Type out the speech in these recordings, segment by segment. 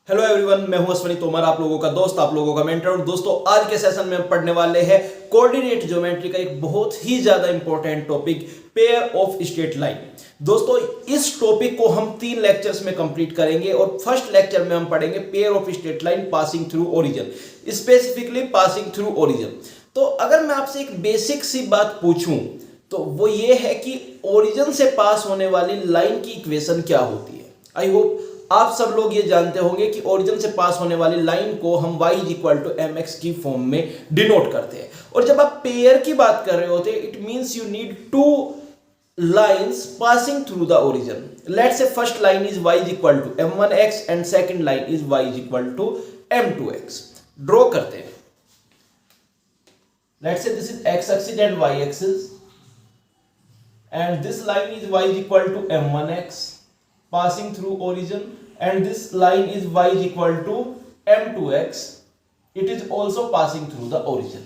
Hello everyone, मैं हूं अश्विनी तोमर, आप लोगों का दोस्त, आप लोगों का मेंटर। और दोस्तों, आज के सेशन में हम पढ़ने वाले हैं कोऑर्डिनेट ज्योमेट्री का एक बहुत ही ज्यादा important topic, pair of straight line. दोस्तों, इस टॉपिक को हम 3 लेक्चर्स में कंप्लीट करेंगे और फर्स्ट लेक्चर में हम पढ़ेंगे pair of straight line passing through origin, specifically passing through origin. तो अगर मैं आपसे एक बेसिक सी बात पूछूं तो वो ये है कि ओरिजिन से पास होने वाली लाइन की इक्वेशन क्या होती है। आई होप आप सब लोग ये जानते होंगे कि ओरिजिन से पास होने वाली लाइन को हम y = mx की फॉर्म में डिनोट करते हैं। और जब आप पेयर की बात कर रहे होते हैं, it means you need 2 lines passing through the origin. Let's say first line is y = m1x and second line is y = m2x. Draw करते हैं। Let's say this is x axis and y axis and this line is y = m1x passing through origin and this line is y = m2x. It is also passing through the origin.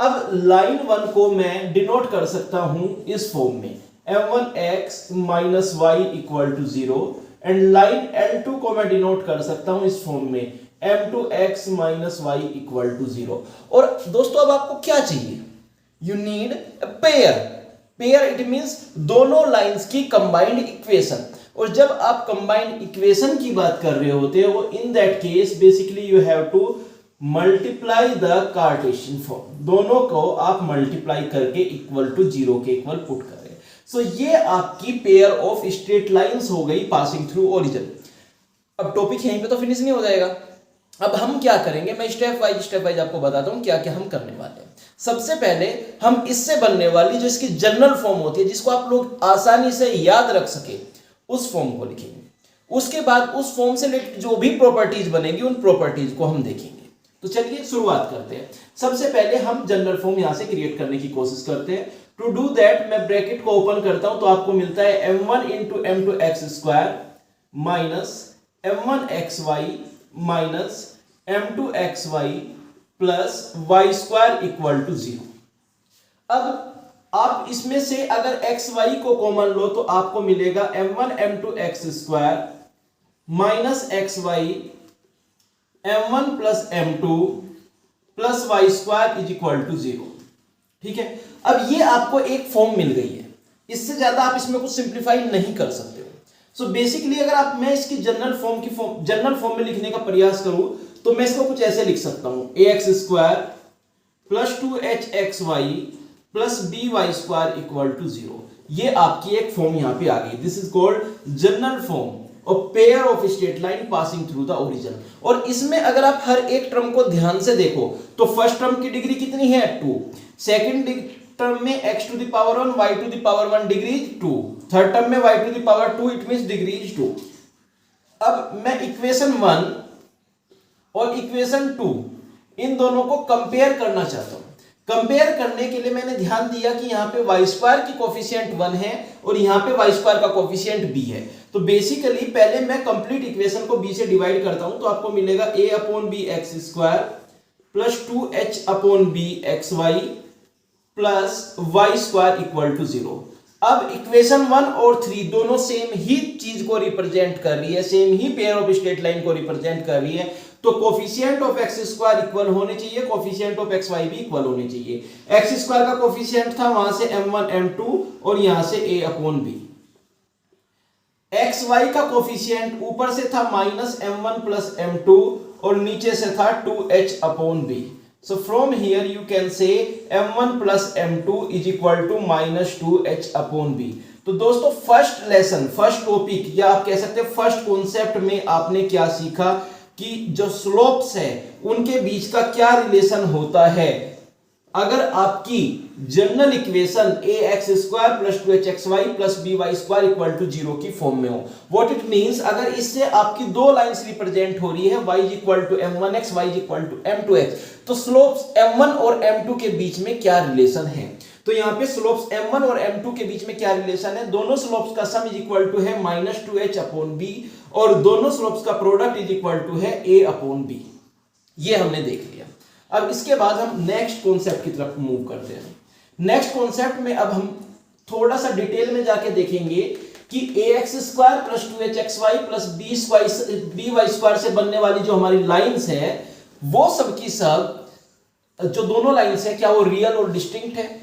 अब line 1 को मैं denote कर सकता हूं इस form में m1x - y = 0 and line l2 को मैं डिनोट कर सकता हूं इस फॉर्म में m2x - y = 0। और दोस्तों, अब आपको क्या चाहिए? You need a pair. Pair it means दोनों लाइंस की कंबाइंड इक्वेशन। और जब आप कंबाइंड इक्वेशन की बात कर रहे होते हो, इन that case basically you have to multiply the Cartesian form. दोनों को आप मल्टीप्लाई करके इक्वल टू 0 के इक्वल पुट करें। सो ये आपकी पेयर ऑफ स्ट्रेट लाइंस हो गई पासिंग थ्रू ओरिजिन। अब टॉपिक यहीं पे तो फिनिश नहीं हो जाएगा। अब हम क्या करेंगे, मैं स्टेप वाइज आपको बताता हूं क्या क्या हम करने वाले हैं। सबसे पहले हम इससे बनने वाली जो इसकी जनरल फॉर्म होती है, जिसको आप लोग आसानी से याद रख सके, उस फॉर्म को लिखेंगे। उसके बाद उस फॉर्म से रिलेटेड जो भी प्रॉपर्टीज बनेगी उन प्रॉपर्टीज को हम देखेंगे। तो चलिए शुरुआत करते हैं। सबसे पहले हम जनरल फॉर्म यहां से क्रिएट करने की कोशिश करते हैं। टू डू दैट मैं ब्रैकेट को ओपन करता हूं तो आपको मिलता है m1 × m2x² minus m1xy minus m2xy plus y² = 0। अब आप इसमें से अगर xy को कॉमन लो तो आपको मिलेगा m1 m2x² minus xy m1 + m2 plus y² = 0। ठीक है, अब ये आपको एक फॉर्म मिल गई है। इससे ज्यादा आप इसमें कुछ सिंप्लीफाई नहीं कर सकते हो। सो बेसिकली अगर मैं इसकी जनरल फॉर्म में लिखने का प्रयास करूं तो मैं इसको कुछ ऐसे लिख सकता हूं ax² + 2hxy प्लस by² = 0। ये आपकी एक फॉर्म यहां पे आ गई। This is called general form of pair of straight line passing through the origin. और इसमें अगर आप हर एक टर्म को ध्यान से देखो तो फर्स्ट टर्म की डिग्री कितनी है? 2। सेकंड टर्म में x⁻1 y⁻1 degree 2। Third term में y⁻2 इट मींस डिग्री 2। अब मैं इक्वेशन 1 और इक्वेशन 2 इन दोनों को कंपेयर करना चाहता हूं। कंपेयर करने के लिए मैंने ध्यान दिया कि यहाँ पे y² की कोफिशिएंट 1 है और यहाँ पे y² का कोफिशिएंट b है। तो बेसिकली पहले मैं कंप्लीट इक्वेशन को b से डिवाइड करता हूं तो आपको मिलेगा a/bx² plus 2h/bxy plus y² = 0। अब इक्वेशन 1 और 3 दोनों सेम ही चीज को रिप्रेजेंट कर रही है, same he pair of straight line को रिप्रेजेंट कर रही है। तो कोफिशिएंट ऑफ x² इक्वल होने चाहिए, कोफिशिएंट ऑफ xy भी इक्वल होने चाहिए। x² का कोफिशिएंट था वहां से m1 m2 और यहां से a/b। xy का कोफिशिएंट ऊपर से था -m1 + m2 और नीचे से था 2h/b। So from here you can say m1 + m2 = -2h/b। तो दोस्तों, फर्स्ट लेसन, फर्स्ट टॉपिक या आप कह सकते हैं फर्स्ट कॉन्सेप्ट में आपने क्या सीखा कि जो स्लोप्स है उनके बीच का क्या रिलेशन होता है अगर आपकी general equation ax² + 2hxy + by² = 0 की फॉर्म में हो। व्हाट इट मींस, अगर इससे आपकी दो लाइंस रिप्रेजेंट हो रही है y = m1x y = m2x, तो स्लोप्स m1 और m2 के बीच में क्या रिलेशन है? तो यहाँ पे स्लोप्स m1 और m2 के बीच में क्या रिलेशन है? दोनों स्लोप्स का सम = है -2h/b और दोनों स्लोप्स का प्रोडक्ट = है a/b। ये हमने देख लिया। अब इसके बाद हम नेक्स्ट कॉन्सेप्ट की तरफ मूव करते हैं। नेक्स्ट कॉन्सेप्ट में अब हम थोड़ा सा डिटेल में जाके देखेंगे कि ax square plus 2hxy plus by square से बनने वाली जो हमारी लाइंस है वो सब की सब जो दोनों लाइंस है क्या वो रियल और डिस्टिंक्ट है,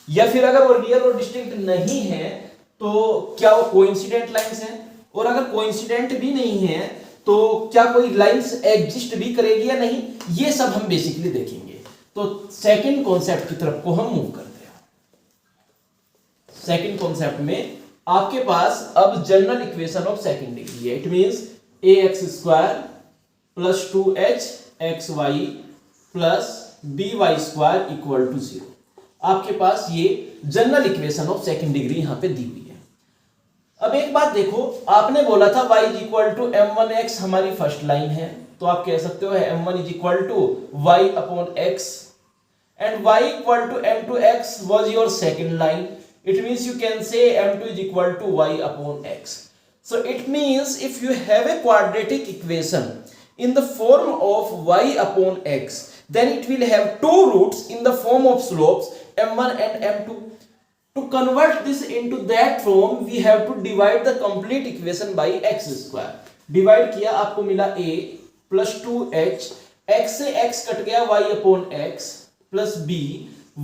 या फिर अगर वो रियल और डिस्टिंक्ट नहीं है तो क्या वो कोइंसिडेंट लाइंस है, और अगर कोइंसिडेंट भी नहीं है तो क्या कोई लाइंस एग्जिस्ट भी करेगी या नहीं, ये सब हम बेसिकली देखेंगे। तो सेकंड कॉन्सेप्ट की तरफ को हम मूव करते हैं। सेकंड कॉन्सेप्ट में आपके पास अब general equation of second degree है। It means ax square plus 2hxy plus by square equal to 0। आपके पास ये general equation of second degree यहां पे दी हुई है। अब एक बात देखो, आपने बोला था y is equal to m1x हमारी फर्स्ट लाइन है, तो आप कह सकते हो m1 is equal to y upon x and y equal to m2x was your second line. It means you can say m2 is equal to y upon x। So it means if you have a quadratic equation in the form of y upon x, then it will have two roots in the form of slopes m1 and m2. To convert this into that form, we have to divide the complete equation by x square. Divide किया, आपको मिला a plus 2h, x से x cut गया y upon x plus b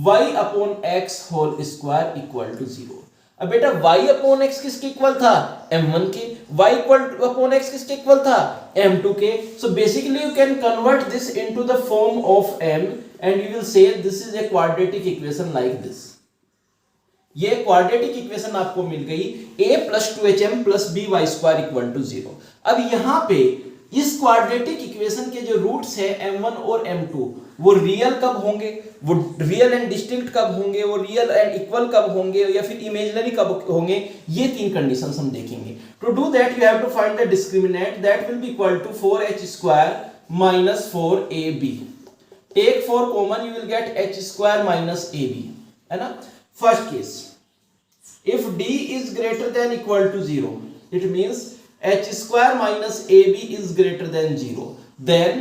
y upon x whole square equal to 0. अब बेटा y upon x किसके equal था, m1 के, y इक्वल अपॉन x किसके इक्वल था, m2 के। So basically you can convert this into the form of m and you will say this is a quadratic equation like this. ये quadratic equation आपको मिल गई a plus 2hm plus by square equal to 0। अब यहां पे इस quadratic equation के जो रूट्स है m1 और m2 वो रियल कब होंगे, वो रियल एंड डिस्टिंक्ट कब होंगे, वो रियल एंड इक्वल कब होंगे, या फिर इमेजिनरी कब होंगे, ये तीन कंडीशंस हम देखेंगे। To do that you have to find the discriminant that will be equal to 4h square minus 4ab। Take 4 common you will get h square minus ab, है ना। First case, if d is greater than equal to 0, it means h square minus ab is greater than 0, then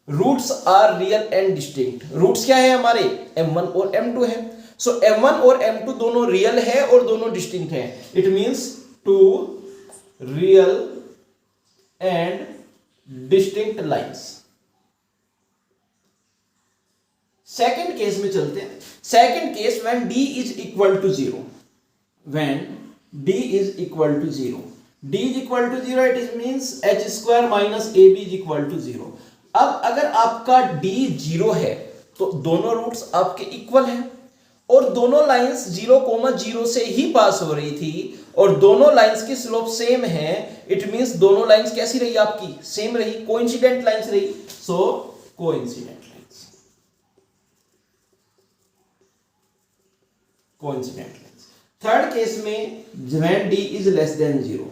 roots are real and distinct. roots क्या है हमारे, m1 और m2 है। so m1 और m2 दोनों real है और दोनों डिस्टिंक्ट है। It means two real and distinct lines. Second case में चलते हैं। Second case when d is equal to 0, when d is equal to 0, d is equal to 0, it means h square minus ab is equal to 0। अब अगर आपका d 0 है तो दोनों roots आपके इक्वल हैं और दोनों लाइंस 0,0 से ही पास हो रही थी और दोनों लाइंस की स्लोप सेम है। इट मींस दोनों लाइंस कैसी रही आपकी, सेम रही, कोइंसिडेंट लाइंस रही। So coincident lines, coincident lines. Third case में when d is less than 0,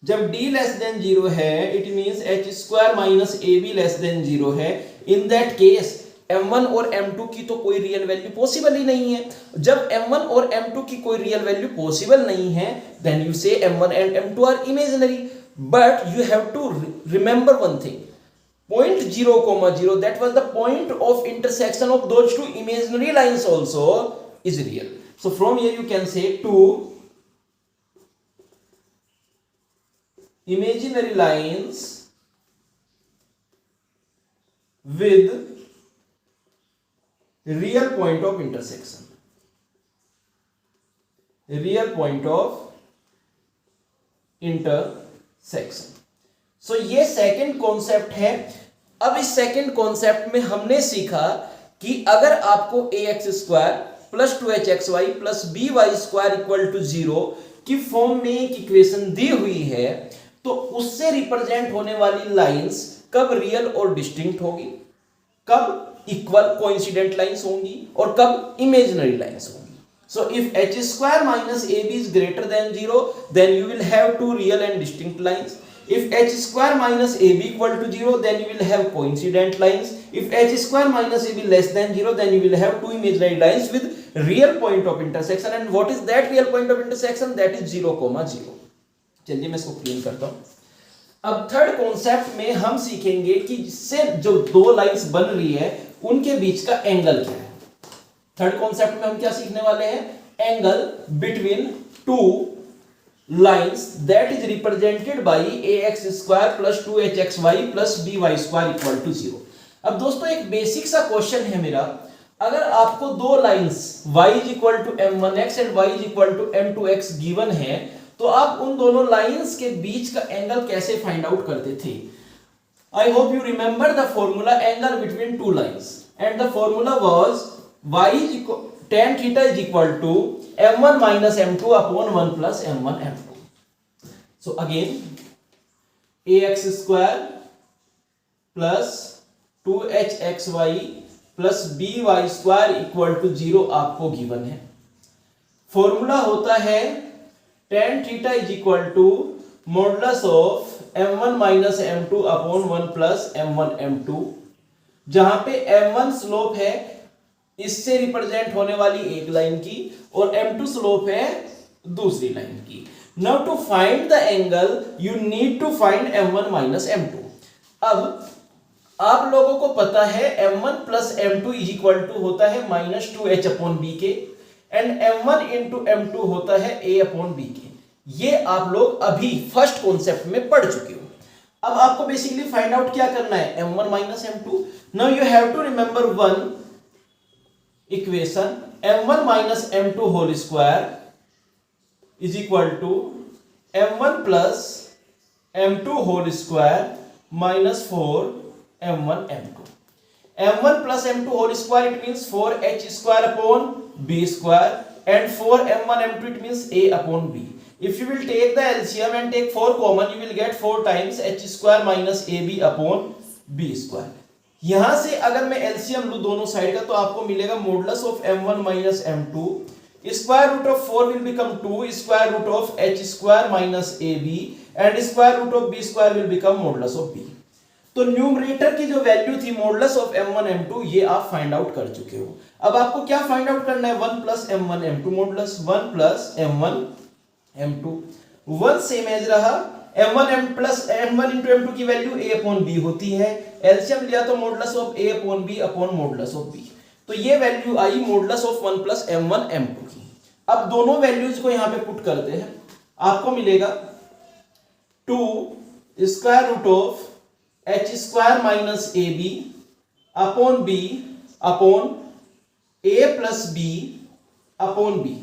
जब d लेस देन 0 है it means h square minus ab less than 0 है। इन दैट केस m1 और m2 की तो कोई रियल वैल्यू पॉसिबल ही नहीं है। जब m1 और m2 की कोई रियल वैल्यू पॉसिबल नहीं है then you say m1 and m2 are imaginary. But you have to remember one thing, point 0,0 that was the point of intersection of those two imaginary lines also is real. So from here you can say two imaginary lines with real point of intersection, real point of intersection। सो ये second concept है। अब इस second concept में हमने सीखा कि अगर आपको ax square plus 2hxy plus by square equal to 0 की फॉर्म में एक इक्वेशन दी हुई है तो उससे रिप्रेजेंट होने वाली लाइंस कब रियल और डिस्टिंक्ट होगी, कब इक्वल कोइंसिडेंट लाइंस होंगी और कब इमेजिनरी लाइंस होंगी। So if h square minus ab is greater than 0 then you will have two real and distinct lines. If h square minus ab equal to 0 then you will have coincident lines. If h square minus ab less than 0 then you will have two imaginary lines with real point of intersection. And what is that real point of intersection? That is 0,0। चलिए मैं इसको clean करता हूं। अब third concept में हम सीखेंगे कि जिससे जो दो लाइंस बन रही है उनके बीच का एंगल क्या है। थर्ड कॉन्सेप्ट में हम क्या सीखने वाले हैं, angle between to lines that is represented by ax square plus 2hxy plus by square equal to 0। अब दोस्तों एक बेसिक सा क्वेश्चन है मेरा, अगर आपको दो lines y is equal to m1x and y is equal to m2x given है, तो आप उन दोनों लाइंस के बीच का एंगल कैसे फाइंड आउट करते थे? I hope you remember the formula angle between two lines, and the formula was y is equal tan theta is equal to m1 minus m2 upon 1 plus m1 m2. So again ax square plus 2hxy plus by square equal to 0 आपको given है। Formula होता है tan theta is equal to modulus of m1 minus m2 upon 1 plus m1 m2, जहां पे m1 slope है इससे represent होने वाली एक लाइन की और m2 स्लोप है दूसरी लाइन की। Now to find the angle you need to find m1 minus m2। अब आप लोगों को पता है m1 plus m2 is equal to होता है माइनस 2h अपॉन बी के, एंड m1 इंटू m2 होता है a अपॉन बी के। ये आप लोग अभी फर्स्ट कॉन्सेप्ट में पढ़ चुके हो। अब आपको बेसिकली फाइंड आउट क्या करना है, m1 minus m2। Now you have to remember one equation, m1 minus m2 whole square is equal to m1 plus m2 whole square minus 4 m1 m2। m1 plus m2 whole square it means 4h square upon b square, and 4 m1 m2 it means a upon b। If you will take the LCM and take 4 common, you will get 4 times h square minus ab upon b square। यहां से अगर मैं LCM लूं दोनों side का, तो आपको मिलेगा modulus of m1 minus m2, square root of 4 will become 2, square root of h square minus ab, and square root of b square will become modulus of b। तो न्यूमरेटर की जो value थी modulus of m1 m2 ये आप find out कर चुके हो। अब आपको क्या फाइंड आउट करना है, 1 plus m1 m2 modulus 1 plus m1 m2। 1 same as रहा, m1 m plus m1 into m2 की वैल्यू a अपॉन b होती है, एलसीएम लिया तो modulus of a upon b upon modulus of b, तो ये value I modulus of 1 plus m1 m2 की। अब दोनों वैल्यूज को यहां पे पुट करते हैं, आपको मिलेगा 2 square root of h square minus ab upon b upon a plus b upon b।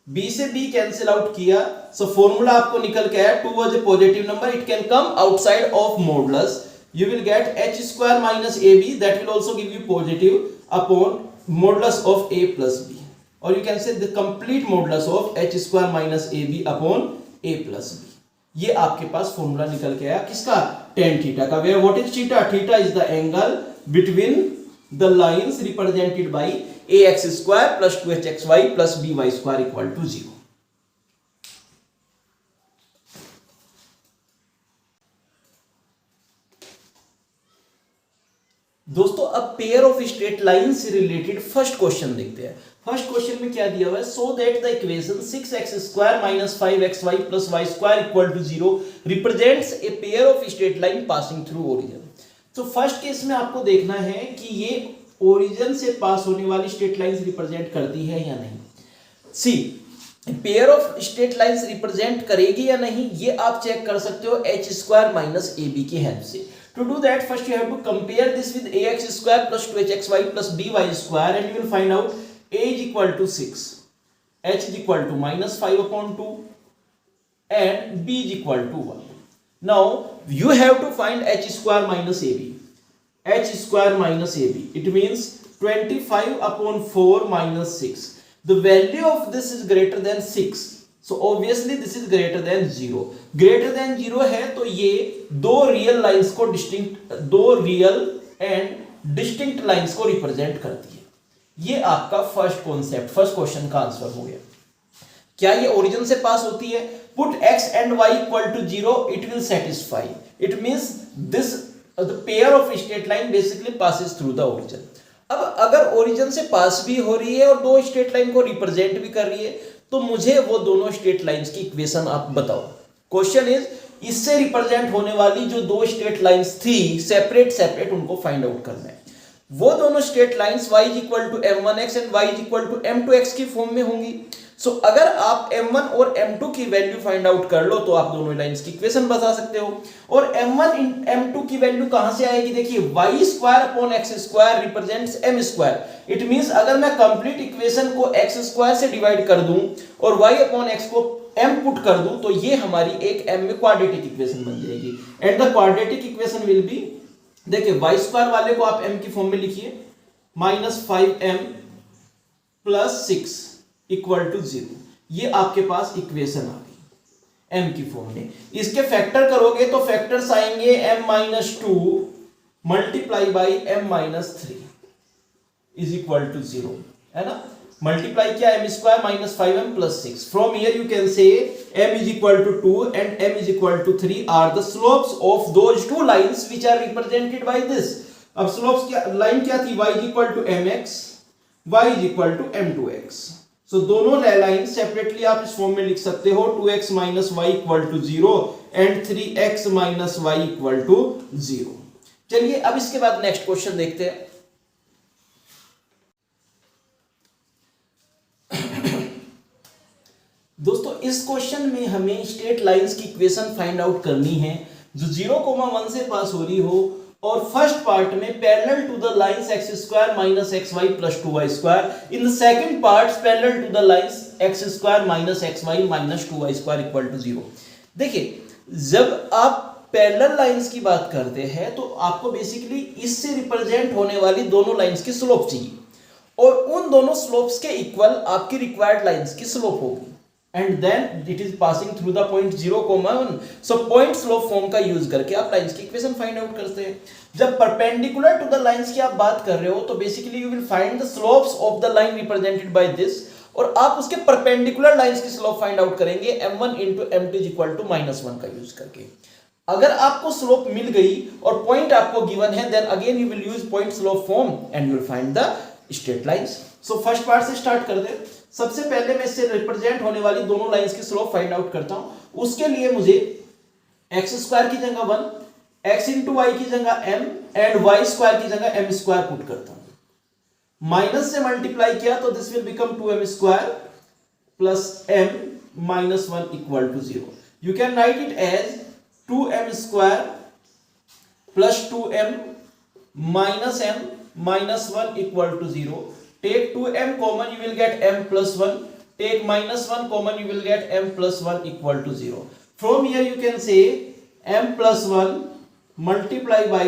b से b कैंसिल आउट किया, सो फॉर्मूला आपको निकल के आया 2 was a positive number, it can come outside of modulus, you will get h square minus ab, that will also give you positive upon modulus of a plus b, और you can say the complete modulus of h square minus ab upon a plus b। ये आपके पास formula निकल के आया किसका, tan theta का। Where what is theta, theta is the angle between the lines represented by ax square plus 2hxy plus by square equal to 0। दोस्तों अब pair of straight line से रिलेटेड फर्स्ट क्वेश्चन देखते हैं। First question में क्या दिया हुआ है, so that the equation 6x square minus 5xy plus y square equal to 0 represents a pair of straight line passing through origin. तो first case में आपको देखना है कि ये ओरिजिन से पास होने वाली स्ट्रेट लाइंस रिप्रेजेंट करती है या नहीं। C pair of straight lines represent करेगी या नहीं ये आप चेक कर सकते हो h स्क्वायर माइनस ab की हेल्प से। To do that, first you have to compare this with ax square plus 2hxy plus by square, and you will find out a is equal to 6, h is equal to minus 5 upon 2, and b is equal to 1. Now you have to find h square minus ab. H square minus ab, it means 25 upon 4 minus 6. The value of this is greater than 6. So obviously this is greater than 0. Greater than 0 है तो ये दो real lines को दो real and distinct lines को represent करती है। ये आपका फर्स्ट कॉन्सेप्ट, फर्स्ट क्वेश्चन का आंसर हो गया। क्या ये ओरिजिन से पास होती है? Put x and y equal to 0, it will satisfy. It means this the pair of straight line basically passes through the origin. अब अगर ओरिजिन से पास भी हो रही है और दो स्ट्रेट लाइन को रिप्रेजेंट भी कर रही है, तो मुझे वो दोनों स्ट्रेट लाइंस की इक्वेशन आप बताओ। क्वेश्चन इज इससे रिप्रेजेंट होने वाली जो दो स्ट्रेट लाइंस थी सेपरेट उनको फाइंड आउट करना है। वो दोनों straight lines y is equal to m1x and y is equal to m2x की फॉर्म में होंगी। सो अगर आप m1 और m2 की वैल्यू फाइंड आउट कर लो तो आप दोनों लाइंस की इक्वेशन बता सकते हो। और m1 m2 की वैल्यू कहां से आएगी, देखिए y square upon x square represents m square. It means अगर मैं कंप्लीट इक्वेशन को x स्क्वायर से डिवाइड कर दूं और y अपॉन x को m पुट कर दूं तो ये हमारी एक m में क्वाड्रेटिक इक्वेशन बन जाएगी। And the quadratic equation will be, देखिए y स्क्वायर वाले को आप m की फॉर्म में लिखिए, -5m + 6 = 0। ये आपके पास इक्वेशन आ गई m की फॉर्म में। इसके फैक्टर करोगे तो फैक्टर्स आएंगे m-2 मल्टीप्लाई बाई m-3 = 0, है ना। मल्टीप्लाई किया m square -5m + 6। From here you can say m = 2 and m = 3 are the slopes of those two lines which are represented by this. अब slopes क्या, line क्या थी, y = mx, y = m2x। सो दोनों line separately आप इस form में लिख सकते हो, 2x - y = 0 and 3x - y = 0। चलिए अब इसके बाद नेक्स्ट क्वेश्चन देखते हैं। दोस्तों इस क्वेश्चन में हमें स्ट्रेट लाइंस की इक्वेशन फाइंड आउट करनी है जो 0,1 से पास हो रही हो और फर्स्ट पार्ट में parallel to the lines x² - xy + 2y², in the second part parallel to the lines x² - xy - 2y² = 0। देखिए जब आप पैरेलल लाइंस की बात करते हैं तो आपको बेसिकली इससे रिप्रेजेंट होने वाली दोनों लाइंस की स्लोप चाहिए और उन दोनों स्लोप्स के इक्वल आपकी रिक्वायर्ड लाइंस की स्लोप होगी and then it is passing through the point 0,1। So point slope form का यूज करके आप लाइंस की इक्वेशन फाइंड आउट करते हैं। जब परपेंडिकुलर टू द लाइंस की आप बात कर रहे हो तो basically you will find the slopes of the line represented by this और आप उसके परपेंडिकुलर लाइंस की स्लोप फाइंड आउट करेंगे m1 * m2 = -1 का यूज करके। अगर आपको स्लोप मिल गई और पॉइंट आपको गिवन है then again you will use point slope form and you will find the straight lines. So first part से स्टार्ट कर दे। सबसे पहले मैं इससे रिप्रेजेंट होने वाली दोनों लाइंस की स्लोप फाइंड आउट करता हूं। उसके लिए मुझे x² की जगह 1, x * y की जगह m एंड y² की जगह m² पुट करता हूं। माइनस से मल्टीप्लाई किया तो this will become 2m² + m - 1 = 0। You can write it as 2m² + 2m - m - 1 = 0। Take 2m common, you will get m + 1. Take -1 common, you will get m + 1 = 0. From here you can say m + 1 multiply by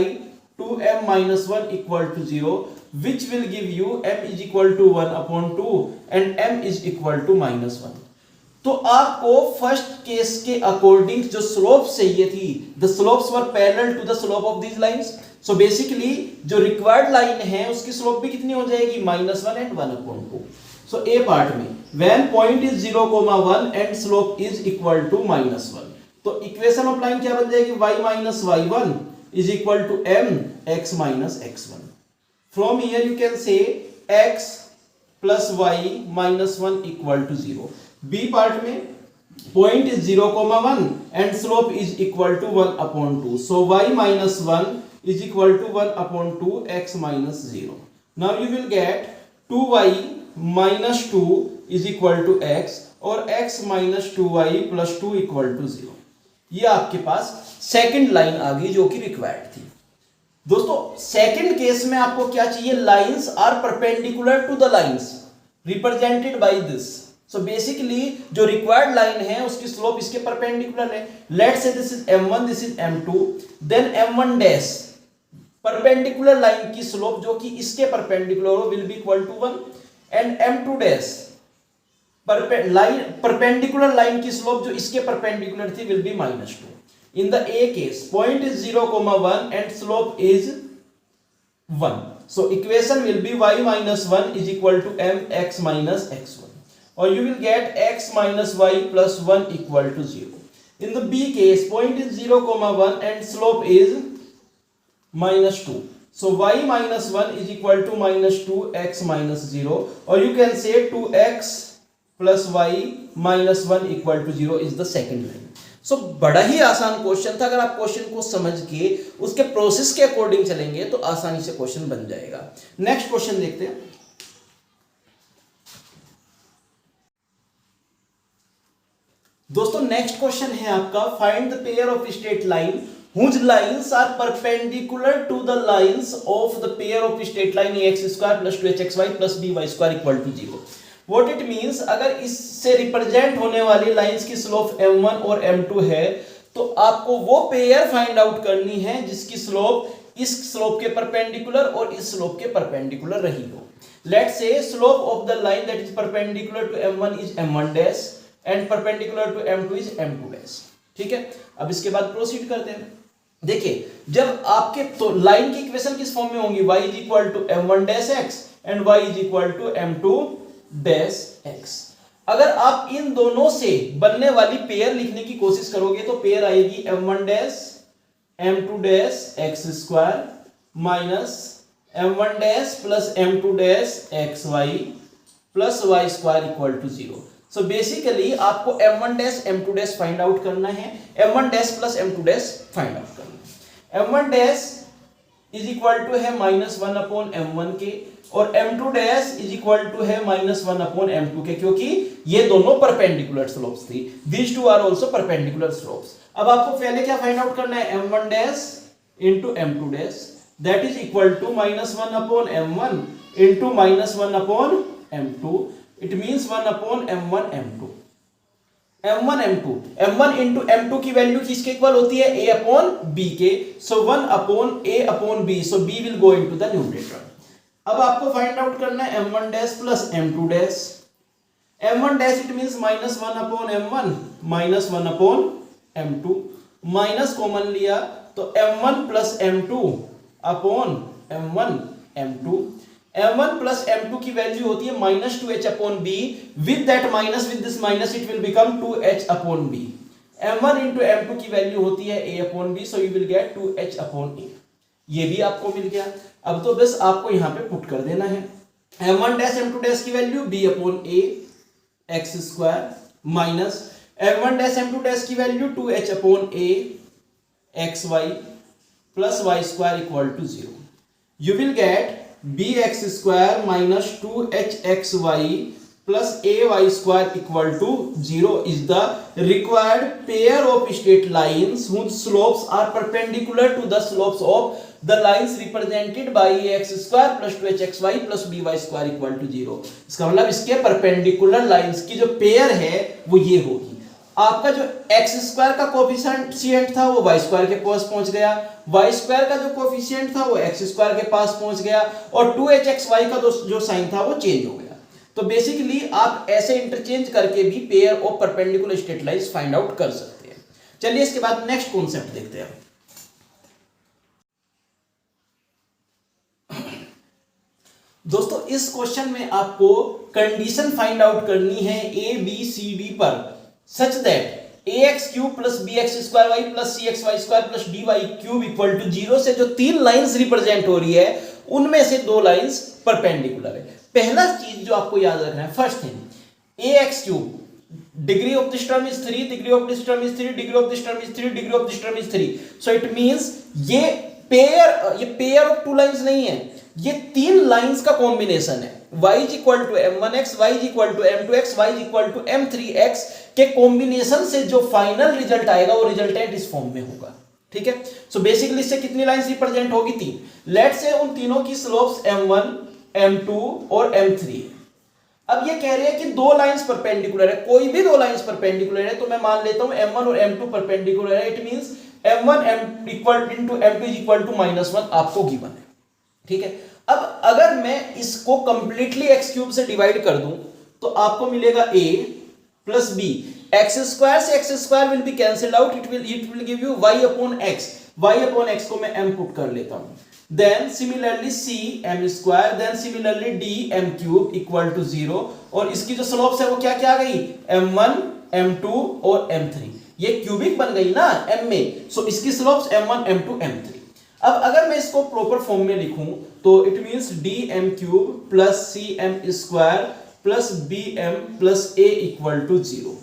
2m - 1 = 0, which will give you m = 1/2 and m = -1. तो आपको first case के according जो slope चाहिए थी, the slopes were parallel to the slope of these lines. So basically जो required line है उसकी slope भी कितनी हो जाएगी, -1 एंड 1/2। सो ए पार्ट में when point is 0,1 and slope is equal to -1 तो इक्वेशन ऑफ लाइन क्या बन जाएगी, y - y1 = mx - x1। From here you can say x + y - 1 = 0। B part में point is 0,1 and slope is equal to 1/2। So y - 1 is equal to 1/2 x minus 0. Now you will get 2y minus 2 is equal to x और x minus 2y plus 2 equal to 0। ये आपके पास second line आ गई जो कि required थी। दोस्तों second case में आपको क्या चाहिए, lines are perpendicular to the lines represented by this. So basically जो रिक्वायर्ड लाइन है उसकी स्लोप इसके परपेंडिकुलर है। Let's say this is m1, this is m2, then m1 dash perpendicular line की स्लोप जो कि इसके परपेंडिकुलर हो will be equal to 1 and m2 dash perpendicular line की स्लोप जो इसके परपेंडिकुलर थी will be -2। In the a case point is 0,1 and slope is 1। So equation will be y - 1 is equal to mx - x1 or you will get x - y plus 1 equal to 0. In the B case point is 0,1 and slope is -2. So y - 1 is equal to -2x - 0 or you can say 2x plus y minus 1 equal to 0 is the second line. So बड़ा ही आसान question था। अगर आप question को समझ के उसके process के अकॉर्डिंग चलेंगे तो आसानी से क्वेश्चन बन जाएगा। नेक्स्ट क्वेश्चन देखते हैं। दोस्तों नेक्स्ट क्वेश्चन है आपका, find the pair of straight line whose lines are perpendicular to the lines of the pair of straight line ax square plus 2hxy plus by square equal to 0. What it means, अगर इससे represent होने वाली lines की slope m1 और m2 है तो आपको वो पेयर फाइंड आउट करनी है जिसकी स्लोप इस स्लोप के परपेंडिकुलर और इस स्लोप के परपेंडिकुलर रही हो. Let's say slope of the line that is perpendicular to m1 is m1 dash and perpendicular to m2 is m2 dash. ठीक है, अब इसके बाद प्रोसीड करते हैं. देखिए, जब आपके तो लाइन की इक्वेशन किस फॉर्म में होंगी, y is equal to m1 dash x and y is equal to m2 dash x. अगर आप इन दोनों से बनने वाली पेयर लिखने की कोशिश करोगे तो पेयर आएगी m1 dash m2 dash x square minus m1 dash plus m2 dash xy plus y square equal to 0. So basically आपको m1 dash m2 dash find out करना है, m1 dash plus m2 dash find out करना है. m1 dash is equal to है -1 upon m1 के और m2 dash is equal to है -1 upon m2 के, क्योंकि ये दोनों परपेंडिकुलर स्लोप्स थी. These two are also perpendicular slopes. अब आपको पहले क्या फाइंड आउट करना है, m1 dash into m2 dash that is equal to -1 upon m1 into -1 upon m2. It means 1 upon m1 m2. m1 m2 m1 into m2 की value किसके equal होती है, a upon b के. So 1 upon a upon b. So b will go into the numerator. अब आपको find out करना है m1 dash plus m2 dash. m1 dash it means -1 upon m1 -1 upon m2. Minus common लिया तो m1 plus m2 upon m1 m2. m1 plus m2 की value होती है -2h upon b. With that minus with this minus it will become 2h upon b. m1 into m2 की value होती है a upon b. So you will gate 2h upon a. ये भी आपको मिल गया. अब तो बस आपको यहां पे पुट कर देना है m1 डैश m2 डैश की value b upon a x square minus m1 dash m2 dash की value 2h upon a xy plus y square equal to 0. You will get bx square minus 2hxy plus ay square equal to 0 is the required pair of straight lines whose slopes are perpendicular to the slopes of the lines represented by ax square plus 2hxy plus by square equal to 0. इसका मतलब इसके perpendicular lines की जो pair है वो ये होगी. आपका जो x स्क्वायर का कोफिशिएंट था वो y स्क्वायर के पास पहुंच गया, y स्क्वायर का जो कोफिशिएंट था वो x स्क्वायर के पास पहुंच गया और 2hxy का जो साइन था वो चेंज हो गया. तो बेसिकली आप ऐसे इंटरचेंज करके भी pair of perpendicular straight lines find out कर सकते हैं. चलिए इसके बाद नेक्स्ट कॉन्सेप्ट देखते हैं. दोस्तों इस क्वेश्चन में आपको कंडीशन फाइंड आउट करनी है a b c d पर such that ax cube plus bx square y plus cxy square plus dy cube equal to 0 से जो तीन लाइंस रिप्रेजेंट हो रही है उनमें से दो लाइंस परपेंडिकुलर है. पहला चीज जो आपको याद रखना है, first thing ax cube degree of this term is 3, degree of this term is 3, degree of this term is 3, degree of this term is 3. So it means ये पेयर ऑफ टू लाइंस नहीं है, ये तीन lines का combination है. y is equal to m1x, y is equal to m2x, y is equal to m3x के combination से जो फाइनल रिजल्ट आएगा वो रिजल्टेंट इस फॉर्म में होगा. ठीक है. सो बेसिकली इससे कितनी लाइंस रिप्रेजेंट होगी, तीन. लेट्स से उन तीनों की स्लोप्स m1 m2 और m3. अब ये कह रहे हैं कि दो लाइंस परपेंडिकुलर है, कोई भी दो लाइंस परपेंडिकुलर है तो मैं मान लेता हूं m1 और m2 परपेंडिकुलर है. It means m1 m equal into m2 is equal to -1 आपको गिवन है. ठीक है. अब अगर मैं इसको कंप्लीटली x क्यूब से डिवाइड कर दूं तो आपको मिलेगा a plus b. X square से x square will be cancelled out, it will give you y upon x. y upon x को मैं m पुट कर लेता हूं. Then similarly c m square, then similarly d m cube equal to 0. और इसकी जो slopes है वो क्या क्या आ गई, m1 m2 और m3. ये क्यूबिक बन गई ना m में. सो इसकी स्लोप्स m1 m2 m3. अब अगर मैं इसको प्रॉपर फॉर्म में लिखूं तो it means dm cube plus cm square plus bm plus a equal to 0.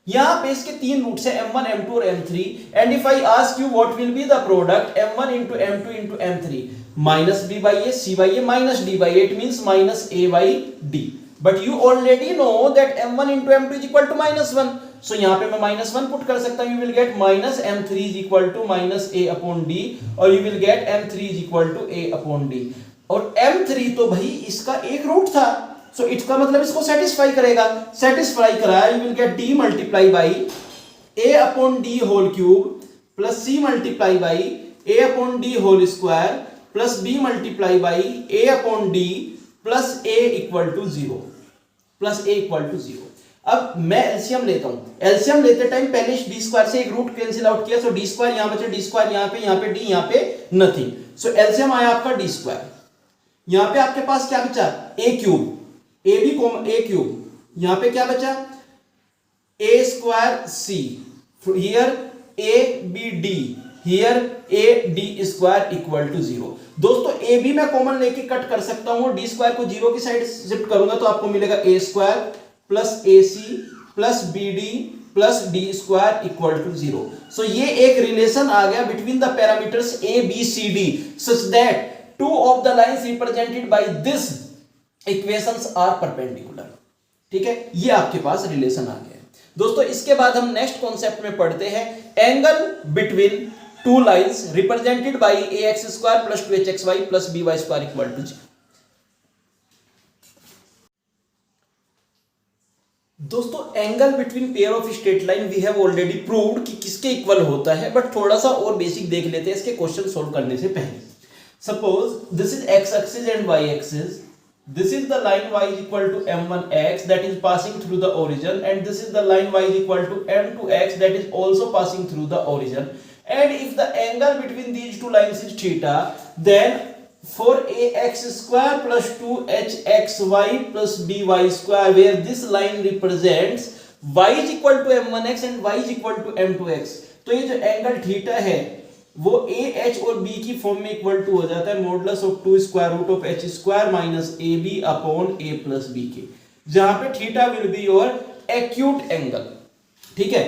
यहां पे इसके तीन रूट्स है m1 m2 और m3. And if I ask you what will be the product m1 into m2 into m3, minus b by a c by a minus d by a, it means minus a by d. But you already know that m1 into m2 is equal to -1. सो यहाँ पे मैं -1 put कर सकता हूँ, you will get -m3 is equal to -a upon d, और you will get m3 is equal to a upon d। और m3 तो भाई इसका एक रूट था, सो इसका मतलब इसको सेटिस्फाई करेगा, सेटिस्फाई कराया, you will get d multiply by a upon d whole cube plus c multiply by a upon d whole square plus b multiply by a upon d plus a equal to 0, plus a equal to 0। अब मैं LCM लेता हूं, LCM लेते time पहले D square से एक root cancel out किया, सो D square यहां बचे, डी स्क्वायर यहां पे डी यहां पे नथिंग, सो एलसीएम आया आपका डी स्क्वायर। यहां पे आपके पास क्या बचा, a क्यूब, a भी कॉमन a क्यूब, यहां पे क्या बचा a square c, here a b d, here a d square equal to 0। दोस्तों a b मैं कॉमन लेके कट कर सकता हूं, d स्क्वायर को 0 की साइड शिफ्ट करूंगा तो आपको मिलेगा a square plus ac plus bd plus d square equal to 0। So ये एक रिलेशन आ गया between the parameters a b c d such that two of the lines represented by this equations are perpendicular. ठीक है, ये आपके पास relation आ गया। दोस्तों इसके बाद हम नेक्स्ट कॉन्सेप्ट में पढ़ते हैं angle between two lines represented by ax square plus 2hxy plus by square equal to 0। दोस्तों angle between pair of straight line we have already proved कि किसके इक्वल होता है, बट थोड़ा सा और बेसिक देख लेते हैं इसके क्वेश्चन सॉल्व करने से पहले। Suppose this is x axis and y axis, this is the line y is equal to m1x that is passing through the origin, and this is the line y is equal to m2x that is also passing through the origin, and if the angle between these two lines is theta, then for ax square plus 2hxy plus by square, where this line represents y is equal to m1x and y is equal to m2x, तो ये जो angle theta है वो a h और b की form में equal to हो जाता है modulus of 2 square root of h square minus ab upon a plus b के, जहां पे theta will be your acute angle. ठीक है,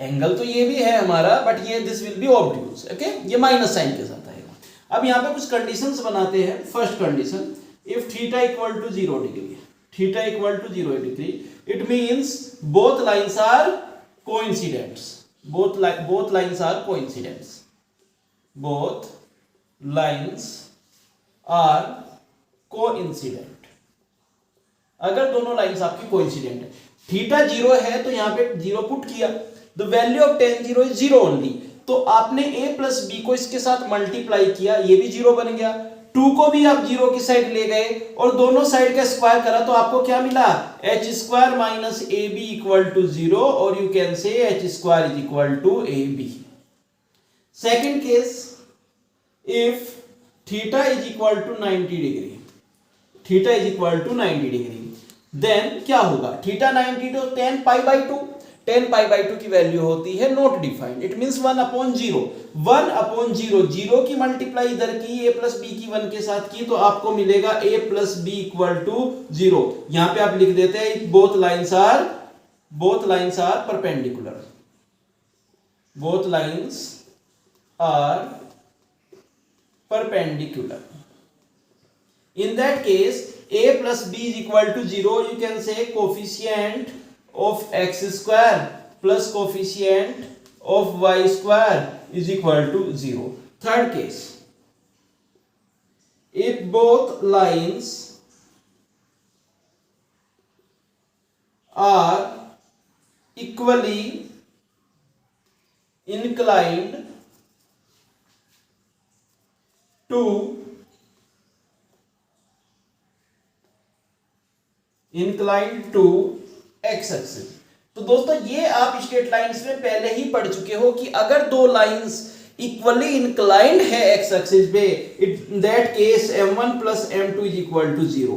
एंगल तो ये भी है हमारा, बट ये this will be obtuse. Okay, ये माइनस साइन के साथ आएगा। अब यहाँ पे कुछ कंडीशंस बनाते हैं। First condition, if theta equal to 0 degree, theta equal to 0 degree, it means both lines are coincidents, both lines are coincidents, both lines are coincident। अगर दोनों लाइंस आपकी कोइंसिडेंट है, थीटा 0 है तो यहां पे 0 पुट किया, the value of tan 0 is 0 only, तो आपने a प्लस b को इसके साथ मल्टीप्लाई किया, ये भी 0 बन गया, 2 को भी आप 0 की साइड ले गए और दोनों साइड का स्क्वायर करा तो आपको क्या मिला, h square minus A B equal to 0, और you can say h square is equal to a b. Second case, if theta is equal to 90 degree, theta is equal to 90 degree, then क्या होगा, theta 90 तो tan pi by 2, tan pi by 2 की value होती है not defined, it means 1 upon 0, 1 upon 0, 0 की multiply इधर की a plus b की 1 के साथ की तो आपको मिलेगा a plus b equal to 0। यहां पे आप लिख देते हैं both lines are perpendicular, both lines are perpendicular. In that case, a plus b is equal to 0. You can say coefficient of x square plus coefficient of y square is equal to 0. Third case, if both lines are equally inclined to x axis. तो दोस्तों ये आप straight lines में पहले ही पढ़ चुके हो कि अगर दो लाइंस इक्वली इंक्लाइंड है x एक्सिस पे, in that case m1 plus m2 is equal to 0।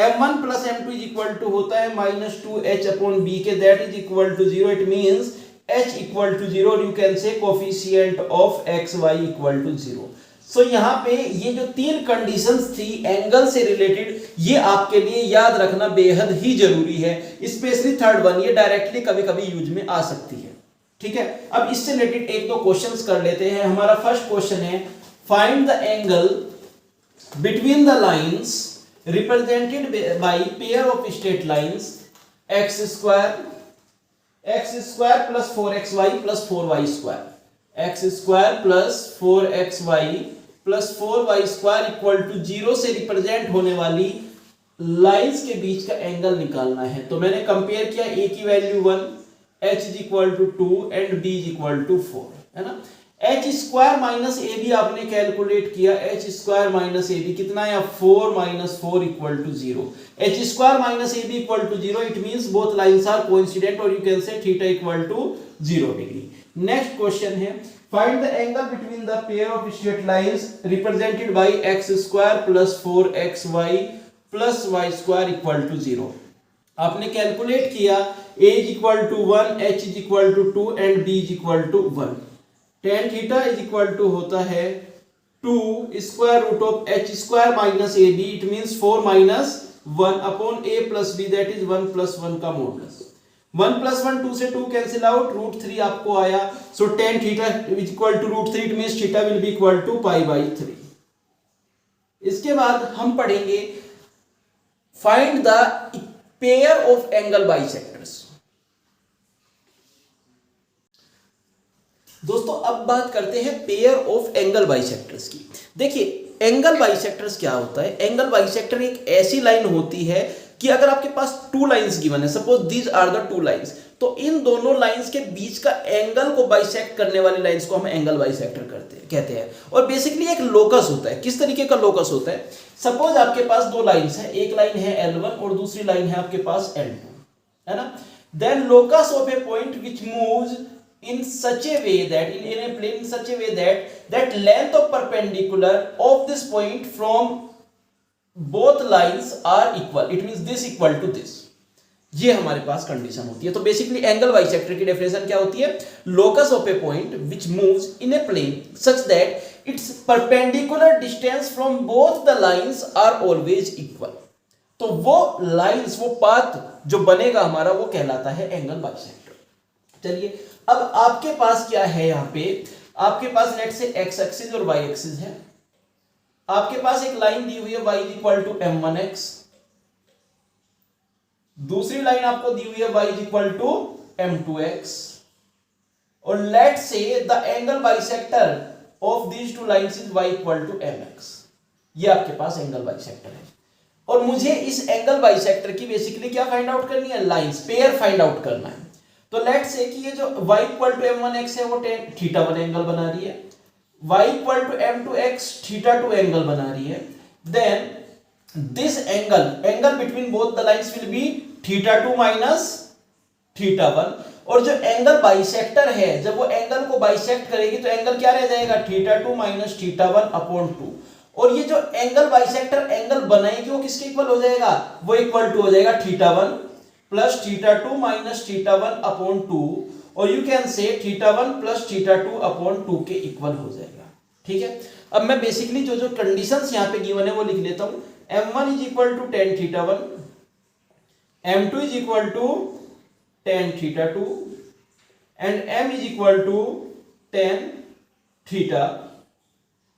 m1 plus m2 is equal to होता है माइनस 2h अपॉन b के, that is equal to 0, it means h equal to 0, you can say coefficient of xy equal to 0। So यहाँ पे ये जो तीन conditions थी angle से रिलेटेड, ये आपके लिए याद रखना बेहद ही जरूरी है, स्पेशली थर्ड वन, ये डायरेक्टली कभी कभी यूज में आ सकती है। ठीक है, अब इससे रिलेटेड एक दो क्वेश्चंस कर लेते हैं। हमारा फर्स्ट क्वेश्चन है, find the angle between the lines represented by pair of straight lines x square x square plus 4xy plus 4y square, x square plus 4xy plus 4y square equal to 0 से represent होने वाली lines के बीच का angle निकालना है। तो मैंने compare किया, a की value 1, h is equal to 2 and b is equal to 4, है ना। h स्क्वायर माइनस ए बी आपने कैलकुलेट किया, h स्क्वायर माइनस ए बी कितना है, 4 minus 4 equal to 0, h square minus A B equal to 0, it means both lines are coincident और you can say theta equal to 0 degree. Next question है, find the angle between the pair of straight lines represented by x square plus 4xy plus y square equal to 0। आपने calculate किया, a is equal to 1, h is equal to 2 and b is equal to 1। tan theta is equal to होता है 2 square root of h square minus A b, it means 4 minus 1 upon a plus b, that is 1 plus 1 का modulus. 1 plus 1 2 से 2 cancel out, root 3 आपको आया, so tan theta is equal to root 3, it means theta will be equal to pi by 3। इसके बाद हम पढ़ेंगे find the pair of angle bisectors. दोस्तों अब बात करते हैं पेयर ऑफ एंगल बाइसेक्टर्स की। देखिए एंगल बाइसेक्टर्स क्या होता है, एंगल बाइसेक्टर एक ऐसी लाइन होती है कि अगर आपके पास टू लाइंस गिवन है, suppose these are the two lines, तो इन दोनों लाइंस के बीच का एंगल को बाइसेक्ट करने वाली लाइंस को हम एंगल बाइसेक्टर कहते हैं। और बेसिकली एक लोकस होता है। किस तरीके का लोकस होता है, सपोज आपके पास दो लाइंस है, एक लाइन है L1 और दूसरी लाइन है आपके पास L2, है ना। Then locus of a point which moves in such a way that in a plane in such a way that length of perpendicular of this point from both lines are equal, it means this equal to this, ये हमारे पास condition होती है। तो basically angle bisector की definition क्या होती है, locus of a point which moves in a plane such that its perpendicular distance from both the lines are always equal. तो वो लाइंस, वो पाथ जो बनेगा हमारा, वो कहलाता है एंगल बाइसेक्टर। चलिए अब आपके पास क्या है, यहां पे आपके पास लेट से एक्स एक्सिस और वाई एक्सिस है। आपके पास एक लाइन दी हुई है y इक्वल टू m1x, दूसरी लाइन आपको दी हुई है y इक्वल टू m2x, और let say the angle bisector of these two lines is y equal to mx। ये आपके पास एंगल बाइसेक्टर है और मुझे इस एंगल बाइसेक्टर की बेसिकली क्या फाइंड आउट करनी है, लाइंस, पेयर फाइंड आउट करना है। तो लेट से कि ये जो y इक्वल टू m1x है वो थीटा 1 एंगल बना रही है, y equal to m2x theta 2 angle बना रही है। Then this angle between both the lines will be theta 2 minus theta 1। और जो एंगल बाइसेक्टर है, जब वो एंगल को बाइसेक्ट करेगी तो एंगल क्या रह जाएगा, थीटा 2 माइनस थीटा 1 अपॉन 2। और ये जो एंगल बाइसेक्टर एंगल बनाएगी वो किसके इक्वल हो जाएगा, वो इक्वल टू हो जाएगा theta 1 plus theta 2 minus theta 1 upon 2, और you can say theta 1 plus theta 2 upon 2 के इक्वल हो जाएगा। ठीक है, अब मैं बेसिकली जो जो कंडीशंस यहां पे गिवन है वो लिख लेता हूं। m1 is equal to tan theta 1, m2 is equal to tan theta 2 and m is equal to tan theta.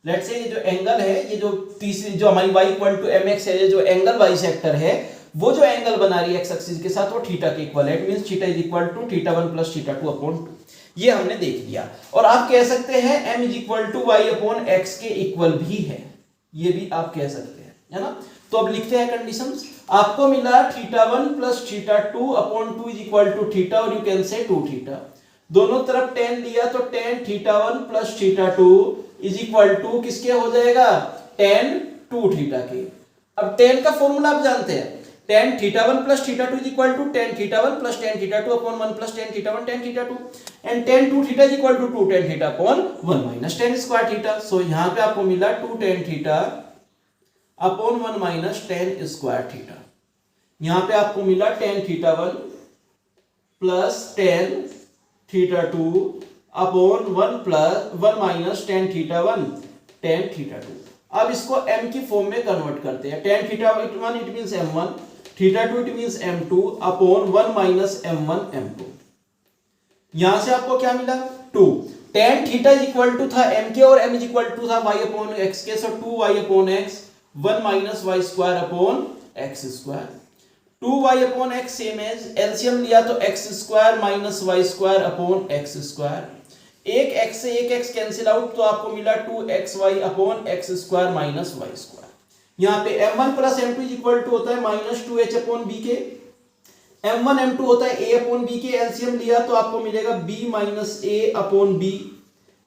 Let say ये जो एंगल है, ये जो तीसरी जो हमारी y इक्वल टू mx है, ये जो एंगल बाइसेक्टर है, वो जो एंगल बना रही है एक्स एक्सिस के साथ, वो थीटा के इक्वल है। It means theta is equal to theta 1 plus theta 2 upon 2। ये हमने देख लिया। और आप कह सकते हैं m is equal to y upon x के इक्वल भी है, ये भी आप कह सकते हैं, है ना। तो अब लिखते हैं कंडीशंस। आपको मिला theta 1 plus theta 2 upon 2 is equal to theta, और यू कैन से 2 थीटा। दोनों तरफ tan लिया तो tan theta 1 plus theta 2 is equal टू किसके हो जाएगा, tan 2 थीटा के। अब tan का फॉर्मूला आप जानते हैं, tan theta 1 plus theta 2 is equal to tan theta 1 plus tan theta 2 upon 1 plus tan theta 1 tan theta 2, and tan 2 theta is equal to 2 tan theta upon 1 minus tan square theta. So यहां पे आपको मिला 2 tan theta upon 1 minus tan square theta. यहां पे आपको मिला tan theta 1 plus tan theta 2 upon 1 minus tan theta 1 tan theta 2। अब इसको m की फॉर्म में कन्वर्ट करते हैं। tan theta 1 it means m1, theta 2 it means m2 upon 1 minus m1 m2। यहां से आपको क्या मिला, 2। tan theta is equal to था m के और m इज इक्वल टू था y अपॉन x के, so 2y upon x 1 minus y square upon x square. 2y upon x same as, LCM लिया तो x square minus y square upon x square. एक x से एक x cancel out तो आपको मिला 2xy upon x square minus y square. यहाँ पे m1 plus m2 is equal to होता है माइनस 2h अपॉन बी के, m1 m2 होता है a अपॉन b के, एलसीएम लिया तो आपको मिलेगा b minus a upon b,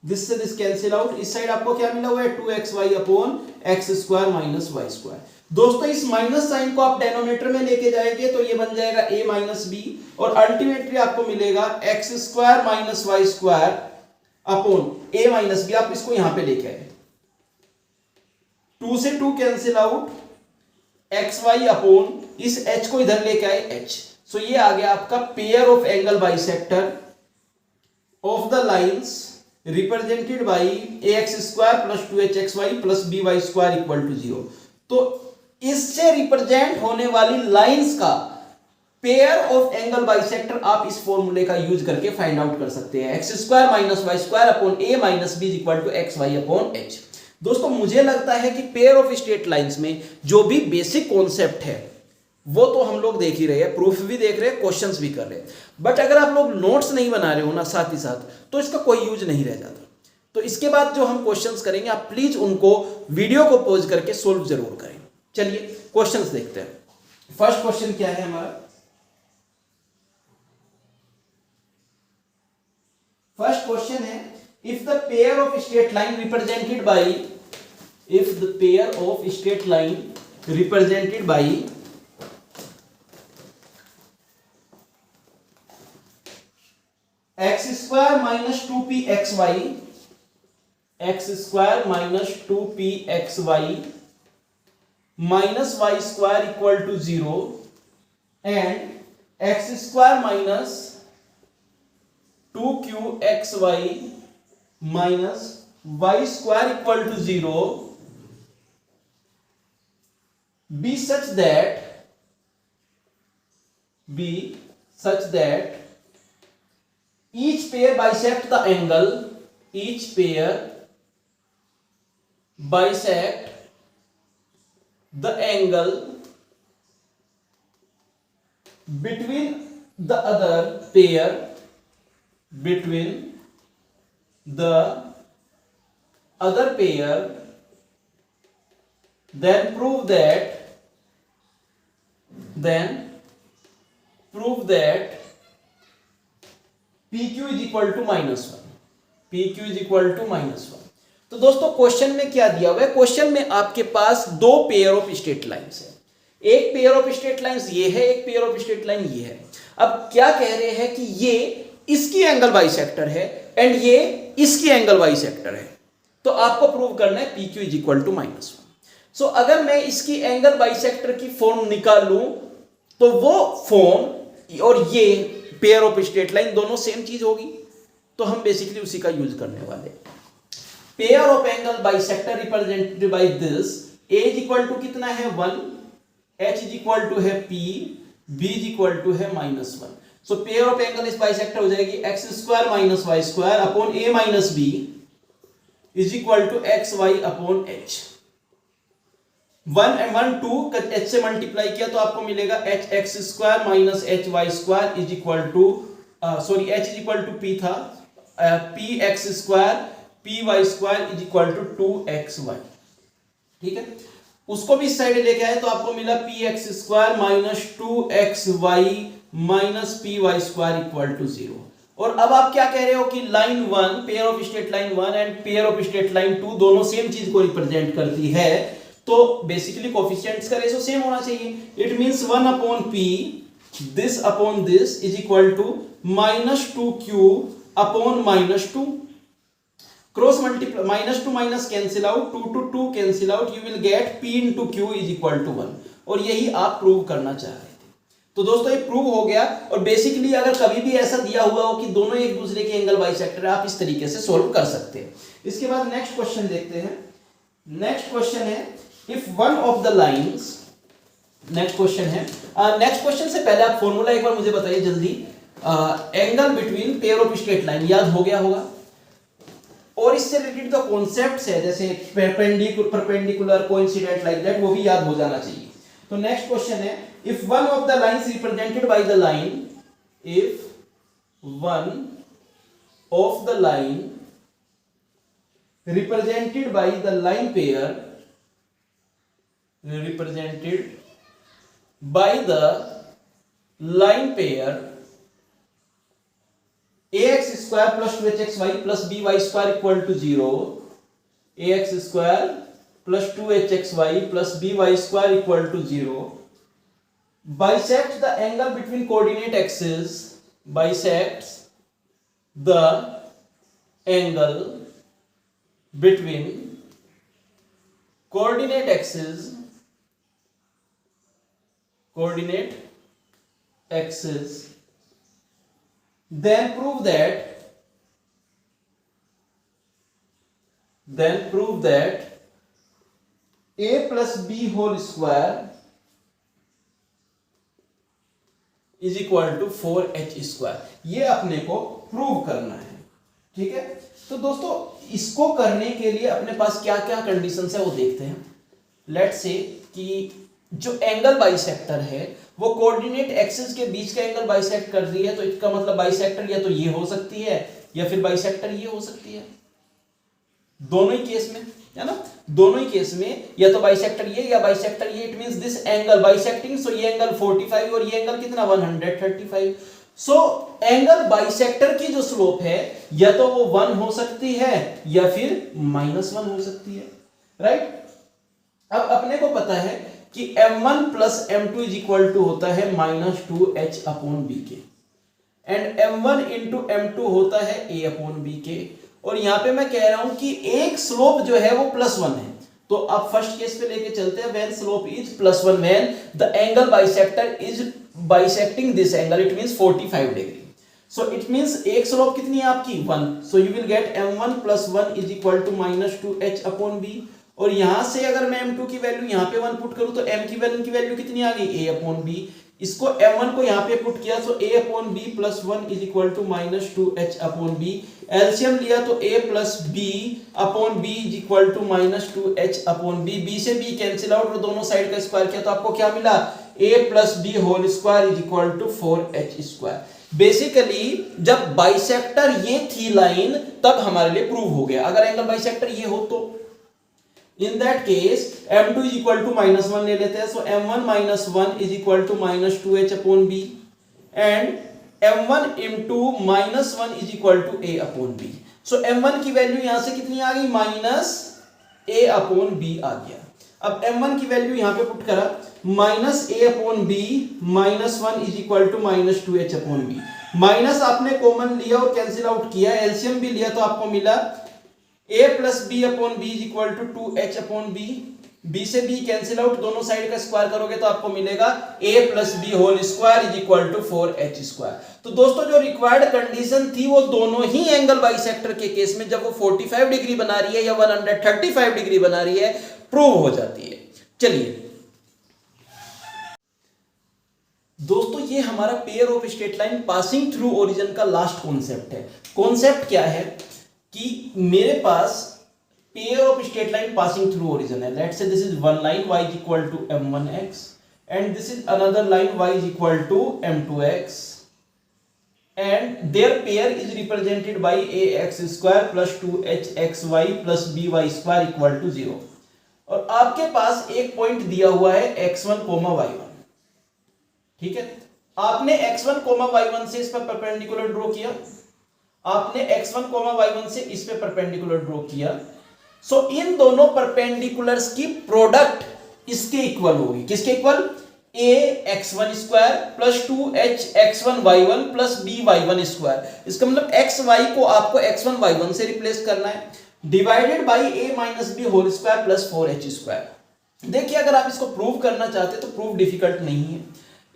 this से दिस कैंसिल आउट। इस साइड आपको क्या मिला हुआ है 2xy upon x square minus y square. दोस्तों इस माइनस साइन को आप डेनोमिनेटर में लेके जाएंगे तो ये बन जाएगा a माइनस बी, और अल्टीमेटली आपको मिलेगा x square minus y square upon a minus b. आप इसको यहां पे लेके आए, 2 से 2 cancel out, x y upon इस h को इधर लेके आए h। सो ये आ गया आपका pair of angle bisector of the lines represented by ax square plus 2hxy plus by square equal to 0। तो इससे रिप्रेजेंट होने वाली लाइंस का पेयर ऑफ एंगल बाइसेक्टर आप इस फॉर्मूले का यूज करके फाइंड आउट कर सकते हैं, x square minus y square upon a minus b equal to x y upon h। दोस्तों मुझे लगता है कि पेयर ऑफ स्ट्रेट लाइंस में जो भी बेसिक कॉन्सेप्ट है वो तो हम लोग देख ही रहे हैं, प्रूफ भी देख रहे हैं, क्वेश्चंस भी कर रहे हैं, बट अगर आप लोग नोट्स नहीं बना रहे हो ना साथ ही साथ तो इसका कोई यूज नहीं रह जाता। तो इसके बाद जो हम क्वेश्चंस करेंगे आप प्लीज उनको वीडियो को पॉज करके सोल्व जरूर करें। चलिए क्वेश्चंस देखते हैं। फर्स्ट क्वेश्चन क्या है हमारा, फर्स्ट क्वेश्चन है if the pair of straight line represented by, if the pair of straight line represented by x square minus 2pxy, x square minus 2pxy minus y square equal to 0 and x square minus 2qxy minus y square equal to 0 be such that each pair bisect the angle, each pair bisect the angle between the other pair, between the other pair, then prove that PQ is equal to -1, PQ is equal to -1। तो दोस्तों question में क्या दिया हुआ है, question में आपके पास दो पेयर ऑफ स्ट्रेट लाइंस है, एक पेयर ऑफ स्ट्रेट लाइंस ये है, एक पेयर ऑफ स्ट्रेट लाइन ये है। अब क्या कह रहे हैं कि ये इसकी एंगल बाइसेक्टर है एंड ये इसकी एंगल बाइसेक्टर है, तो आपको प्रूव करना है PQ is equal to -1। सो अगर मैं इसकी एंगल बाइसेक्टर की फॉर्म निकाल लूं तो वो फॉर्म और ये पेयर ऑफ स्ट्रेट लाइन दोनों सेम चीज होगी, तो हम बेसिकली उसी का यूज करने वाले। Pair of angle bisector represented by this, a is equal to कितना है 1, h इज इक्वल टू है p, b is equal to है -1। सो पेयर ऑफ एंगल इस बाइसेक्टर हो जाएगी x square minus y square upon a minus b is equal to x y upon h। 1 and 1 2 h से multiply किया तो आपको मिलेगा h x square minus H Y square is equal to, sorry h is equal to p था, p x square p y square is equal to 2xy। ठीक है, उसको भी इस साइड लेके आए तो आपको मिला p x square minus 2xy minus p y square equal to 0। और अब आप क्या कह रहे हो कि line 1, pair of straight line 1 and pair of straight line 2 दोनों सेम चीज को रिप्रेजेंट करती है, तो बेसिकली कोफिशिएंट्स का रेशो सेम होना चाहिए। इट मींस 1 अपॉन p this upon this is equal to -2q upon -2, cross multiply, -2 minus cancel out, 2 to 2 cancel out, you will get p into q is equal to 1। और यही आप prove करना चाह रहे थे। तो दोस्तों ये प्रूव हो गया। और बेसिकली अगर कभी भी ऐसा दिया हुआ हो कि दोनों एक दूसरे के एंगल बाइसेक्टर है, आप इस तरीके से सोल्व कर सकते हैं। इसके बाद नेक्स्ट क्वेश्चन देखते हैं। नेक्स्ट क्वेश्चन है if one of the lines, next question है, नेक्स्ट क्वेश्चन से पहले आप फॉर्मूला एक बार मुझे बताइए जल्दी। Angle between pair of straight line याद हो गया होगा, और इससे रिलेटेड जो कॉन्सेप्ट्स है जैसे परपेंडिकुलर, कोइंसिडेंट, लाइक दैट, वो भी याद हो जाना चाहिए। तो नेक्स्ट क्वेश्चन है, if one of the lines represented by the line, if one of the line represented by the line pair, represented by the line pair ax square plus 2hxy plus by square equal to 0, ax square plus 2hxy plus by square equal to 0, bisect the angle between coordinate axes, bisects the angle between coordinate axes, then prove that a plus b whole square is equal to 4h square। ये अपने को prove करना है, ठीक है। तो दोस्तों इसको करने के लिए अपने पास क्या क्या कंडीशंस है वो देखते हैं। लेट्स से कि जो एंगल बाइसेक्टर है वो कोऑर्डिनेट एक्सिस के बीच का एंगल बाइसेक्ट कर रही है, तो इसका मतलब बाइसेक्टर या तो ये हो सकती है या फिर बाइसेक्टर ये हो सकती है, दोनों ही केस में, है ना। दोनों ही केस में या तो बाइसेक्टर ये या बाइसेक्टर ये, it means this angle bisecting, so ये एंगल 45 और ये एंगल कितना 135। सो एंगल बाइसेक्टर की जो स्लोप है या तो वो 1 हो सकती है या फिर -1 हो सकती है, राइट। अब अपने को पता है कि m1 plus m2 is equal to होता है -2h upon bk, and m1 into m2 होता है a अपॉन bk। और यहां पे मैं कह रहा हूं कि एक स्लोप जो है वो +1 है, तो अब फर्स्ट केस पे लेके चलते हैं, when slope is +1, when the angle bisector is bisecting this angle, it means 45 degree. So it means एक स्लोप कितनी है आपकी 1, so you will get m1 + 1 is equal to -2h upon b। और यहां से अगर मैं m2 की वैल्यू यहां पे 1 पुट करूं तो m की वैल्यू कितनी आ गई a अपॉन b। इसको m1 को यहां पे पुट किया, so a upon b + 1 is equal to -2h upon b। LCM लिया तो a + b upon b is equal to -2h upon b। b से b कैंसिल आउट और दोनों साइड का स्क्वायर किया तो आपको क्या मिला, a + b whole square is equal to 4h square. Basically जब बाइसेक्टर ये थी लाइन तब हमारे लिए प्रूव हो गया। अगर एंगल बाइसेक्टर ये हो तो in that case m2 is equal to -1 ले लेते हैं, so m1 - 1 is equal to -2h upon b and m1 into -1 is equal to a upon b। so m1 की वैल्यू यहां से कितनी आ गई, -a upon b आ गया। अब m1 की वैल्यू यहां पे पुट करा, -a upon b -1 is equal to -2h upon b। Minus आपने कॉमन लिया और कैंसिल आउट किया, एलसीएम भी लिया तो आपको मिला a + b upon b is equal to 2h upon b। b से b कैंसिल आउट, दोनों साइड का स्क्वायर करोगे तो आपको मिलेगा a + b whole square is equal to 4h square. तो दोस्तों जो रिक्वायर्ड कंडीशन थी वो दोनों ही एंगल बाइसेक्टर के केस में जब वो 45 डिग्री बना रही है या 135 डिग्री बना रही है प्रूव हो जाती है। चलिए दोस्तों ये हमारा pair of straight line passing through origin का लास्ट कॉन्सेप्ट है। कॉन्सेप्ट क्या है कि मेरे पास pair of straight line passing through origin है। Let's say this is one line y is equal to m1x and this is another line y is equal to m2x and their pair is represented by ax square plus 2hxy plus by square equal to 0। और आपके पास एक point दिया हुआ है x1, y1, ठीक है। आपने x1, y1 से इस पर परपेंडिकुलर ड्रॉ किया, आपने x1, y1 से इस पे परपेंडिकुलर ड्रॉ किया। सो इन दोनों परपेंडिकुलर्स की प्रोडक्ट इसके इक्वल होगी, किसके equal, ax1 square plus 2hx1 y1 plus by1 square. इसका मतलब xy को आपको x1 y1 से रिप्लेस करना है, divided by a - b whole square plus 4h square. देखिए अगर आप इसको प्रूव करना चाहते तो प्रूव डिफिकल्ट नहीं है।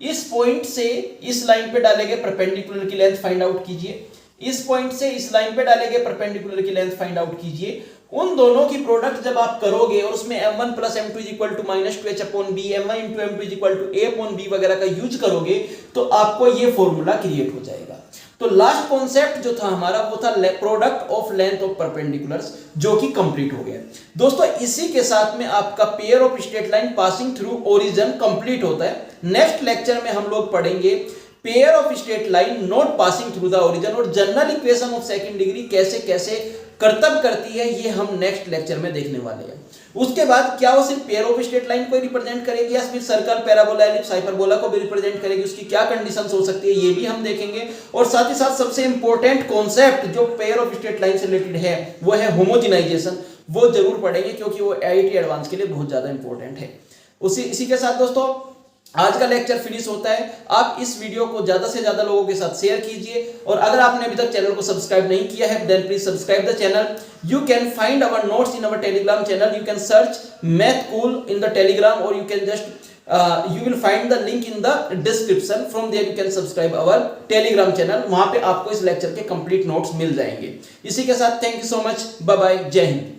इस पॉइंट से इस लाइन पे डाले गए परपेंडिकुलर की लेंथ फाइंड आउट कीजिए, इस पॉइंट से इस लाइन पे डाले गए परपेंडिकुलर की लेंथ फाइंड आउट कीजिए। उन दोनों की प्रोडक्ट जब आप करोगे और उसमें m1 + m2 is equal to -2h upon b, m1 × m2 is equal to a upon b वगैरह का यूज करोगे तो आपको ये फॉर्मूला क्रिएट हो जाएगा। तो लास्ट कॉन्सेप्ट जो था हमारा वो था product of length of perpendiculars, जो कि कंप्लीट हो गया। दोस्तों इसी के साथ में आपका pair of straight line passing through origin complete होता है। नेक्स्ट लेक्चर में हम लोग पढ़ेंगे pair of straight line not passing through the origin और general equation of second degree कैसे कैसे कर्तव्य करती है, ये हम नेक्स्ट लेक्चर में देखने वाले हैं। उसके बाद क्या वो सिर्फ पेयर ऑफ स्ट्रेट लाइन को रिप्रेजेंट करेगी या फिर सर्कल, पैराबोला, एलिप्स, हाइपरबोला को भी रिप्रेजेंट करेगी, उसकी क्या कंडीशंस हो सकती है ये भी हम देखेंगे। और साथ ही साथ सबसे इंपॉर्टेंट कॉन्सेप्ट जो पेयर ऑफ स्ट्रेट लाइन से रिलेटेड है वो है होमोजेनाइजेशन, वो जरूर पढ़ेंगे क्योंकि वो आईआईटी एडवांस के लिए बहुत ज्यादा इंपॉर्टेंट है। इसी के साथ दोस्तों आज का लेक्चर फिनिश होता है। आप इस वीडियो को ज्यादा से ज्यादा लोगों के साथ शेयर कीजिए और अगर आपने अभी तक चैनल को सब्सक्राइब नहीं किया है then please subscribe the channel. You can find our notes in our Telegram channel, you can search Math Cool in the Telegram और you can just you will find the link in the description, from there you can subscribe our telegram channel, वहां पे आपको इस lecture के complete notes मिल जाएंगे। इसी के साथ thank you so much, bye bye, जय हिंद।